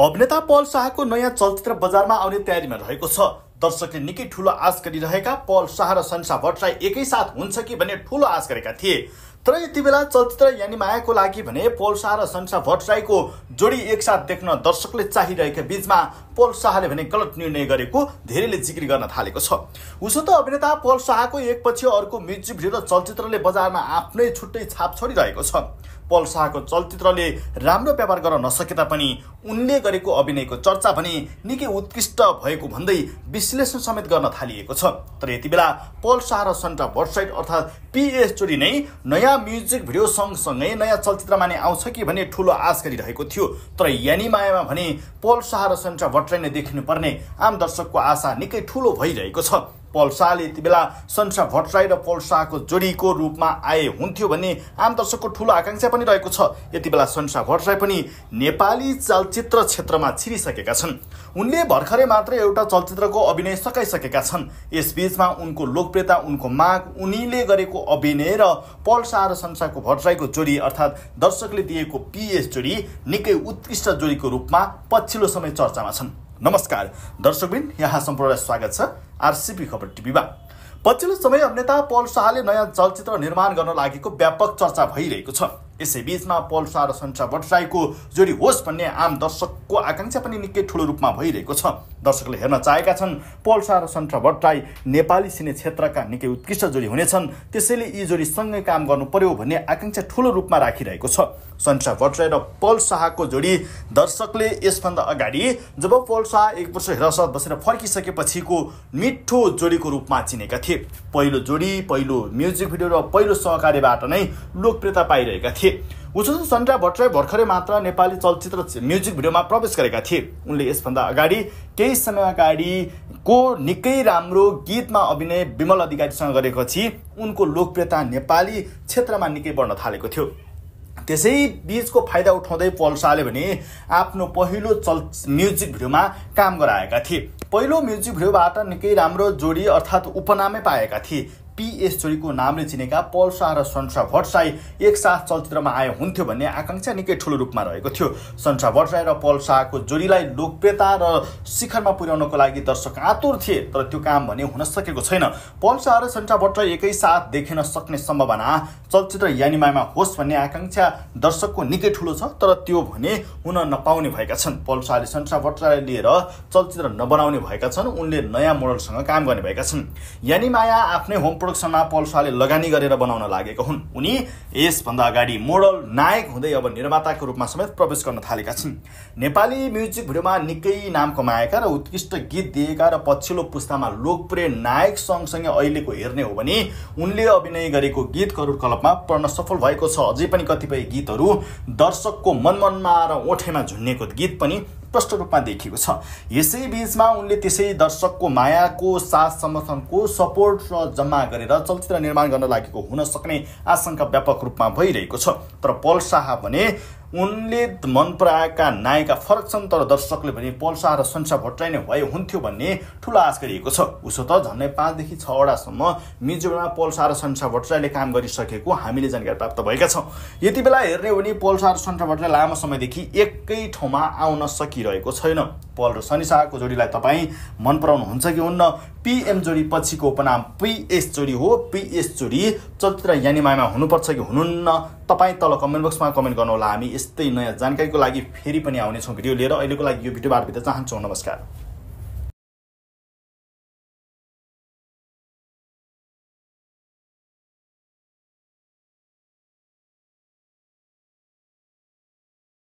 अभिनेता पल शाहको नयाँ चलचित्र बजारमा आउने तयारीमा रहेको छ। दर्शकले निकै ठूलो आश गरिरहेका पल शाह र सन्सा भट्टराई एकैसाथ हुन्छ कि भन्ने ठूलो आश गरेका थिए। तर यति बेला चलचित्र यानी मायाको लागि भने पल शाह र सन्सा भट्टराईको जोडी एकसाथ देख्न दर्शकले चाहिरहेका बीचमा पल शाहले भने गलत निर्णय गरेको धेरैले जिक्र गर्न थालेको छ। उसो त अभिनेता पल शाहको एकपछि अर्को म्युजिक भिडियो र चलचित्रले बजारमा आफ्नै छुट्टै छाप छोडिरहेको छ। पल शाहको चलचित्रले राम्रो व्यापार गर्न नसके तापनि उनले गरेको अभिनयको चर्चा भने निकै उत्कृष्ट भएको भन्दै विश्लेषण समेत गर्न थालिएको छ। तर यति बेला पल शाह र सन्सा भट्टराई अर्थात् पीएस जोडी नै नयाँ म्युजिक भिडियो सँगसँगै नयाँ चलचित्रमा नै आउँछ कि भन्ने ठूलो आश गरिरहेको थियो। तर यानी मायामा भने पल शाह र सन्सा भट्टराई नै देखिनुपर्ने आम दर्शकको आशा निकै ठूलो भइरहेको छ। पल शाहले यति बेला सन्सा भट्टराई र पल शाहको जोडीको रूपमा आए हुन्थ्यो भन्ने आम दर्शकको ठूलो आकांक्षा पनि रहेको छ। यति बेला सन्सा भट्टराई पनि नेपाली चलचित्र क्षेत्रमा छिरिसकेका छन्। उनले भर्खरै मात्र एउटा चलचित्रको अभिनय सकाइसकेका छन्। यसबीचमा उनको लोकप्रियता, उनको माग, उनीले गरेको अभिनय र पल शाह र सन्साको भट्टराईको जोडी अर्थात् दर्शकले दिएको पीएस जोडी निकै उत्कृष्ट जोडीको रूपमा पछिल्लो समय चर्चामा छन्। नमस्कार दर्शकबिन, यहाँ सम्पूर्णलाई स्वागत छ आरसीपी खबर टिभीमा। पछिल्लो समय अभिनेता पल शाहले नयाँ चलचित्र निर्माण गर्न लागेको व्यापक चर्चा भइरहेको छ। यसैबीचमा पल शाह र सन्सा भट्टराईको जोडी होस् भन्ने आम दर्शकको आकांक्षा पनि निकै ठूलो रूपमा भइरहेको छ। दर्शकले हेर्न चाहेका छन् पल शाह र सन्सा भट्टराई नेपाली सिने क्षेत्रका निकै उत्कृष्ट जोडी हुनेछन्, त्यसैले यी जोडी सँगै काम गर्नु पर्यो भन्ने आकांक्षा ठूलो रूपमा राखिरहेको छ। सन्सा भट्टराई र पल शाहको जोडी दर्शकले यसभन्दा अगाडि जब पल शाह एक वर्ष हिरासत बसेर फर्किसकेपछिको मिठो जोडीको रूपमा चिनेका थिए। पहिलो जोडी, पहिलो म्युजिक भिडियो र पहिलो सहकार्यबाट नै लोकप्रियता पाइरहेका थिए। उसो सन्सा भट्टराई भर्खरै मात्र नेपाली चलचित्र म्युजिक भिडियोमा प्रवेश गरेका थिए। उनले यसभन्दा अगाडि केही समय अगाडिको निकै राम्रो गीतमा अभिनय विमल अधिकारीसँग गरेपछि उनको लोकप्रियता नेपाली क्षेत्रमा निकै बढ्न थालेको थियो। त्यसै बीचको फाइदा उठाउँदै पल शाहले भने आफ्नो पहिलो म्युजिक भिडियोमा काम गराएका थिए। पहिलो म्युजिक भिडियोबाट निकै राम्रो जोडी अर्थात् उपनामै पाएका थिए। पीएस जोडीको नामले चिनेका पल शाह र सन्सा भट्टराई एकसाथ चलचित्रमा आए हुन्थ्यो भन्ने आकांक्षा निकै ठूलो रूपमा रहेको थियो। सन्सा भट्टराई र पल शाहको जोडीलाई लोकप्रियता र शिखरमा पुर्याउनको लागि दर्शक आतुर थिए, तर त्यो काम भने हुन सकेको छैन। पल शाह र सन्सा भट्टराई एकैसाथ देखिन सक्ने सम्भावना चलचित्र यानी मायामा होस् भन्ने आकांक्षा दर्शकको निकै ठूलो छ, तर त्यो भने हुन नपाउने भएका छन्। पल शाहले सन्सा भट्टराई लिएर चलचित्र नबनाउने भएका छन्, उनले नयाँ मोडलसँग काम गर्ने भएका छन्। यानी माया आफ्नै होम प्रोडक्सनमा पल शाहले लगानी गरेर बनाउन लागेका हुन्। उनी यसभन्दा अगाडि मोडल, नायक हुँदै अब निर्माताको रूपमा समेत प्रवेश गर्न थालेका छन्। नेपाली म्युजिक भिडियोमा निकै नाम कमाएका र उत्कृष्ट गीत दिएका र पछिल्लो पुस्तामा लोकप्रिय नायक सँगसँगै अहिलेको हेर्ने हो भने उनले अभिनय गरेको गीत करोड क्लबमा पढ्न सफल भएको छ। अझै पनि कतिपय गीतहरू दर्शकको मनमनमा र ओठेमा झुन्नेको गीत पनि स्पष्ट रूपमा देखिएको छ। यसै बीचमा उनले त्यसै दर्शकको मायाको साथ समर्थनको सपोर्ट र जम्मा गरेर चलचित्र निर्माण गर्न लागेको हुन सक्ने आशंका व्यापक रूपमा भइरहेको छ। तर पल शाह भने उनले मन पराएका नायिका फरक छन्, तर दर्शकले भने पल शाह र सन्सा भट्टराई नै भए हुन्थ्यो भन्ने ठूलो आश गरिएको छ। उसो त झन्डै 5 देखि 6 वटासम्म म्युजिकमा पल शाह र सन्सा भट्टराईले काम गरिसकेको हामीले जानकारी प्राप्त भएका छौँ। यति बेला हेर्ने हो भने पल शाह र सन्सा भट्टराई लामो समयदेखि एकै ठाउँमा आउन सकिरहेको छैन। पल र सनी शाहको जोडीलाई तपाईँ मन पराउनुहुन्छ कि हुन्न? पीएम जोडी पछिको उपनाम पीएस जोडी हो। पीएस जोडी चलचित्र यानी मायामा हुनुपर्छ कि हुनुहुन्न? तपाईँ तल कमेन्ट बक्समा कमेन्ट गर्नुहोला। हामी यस्तै नयाँ जानकारीको लागि फेरि पनि आउनेछौँ भिडियो लिएर। अहिलेको लागि यो भिडियो बारभित्र चाहन्छौँ। नमस्कार।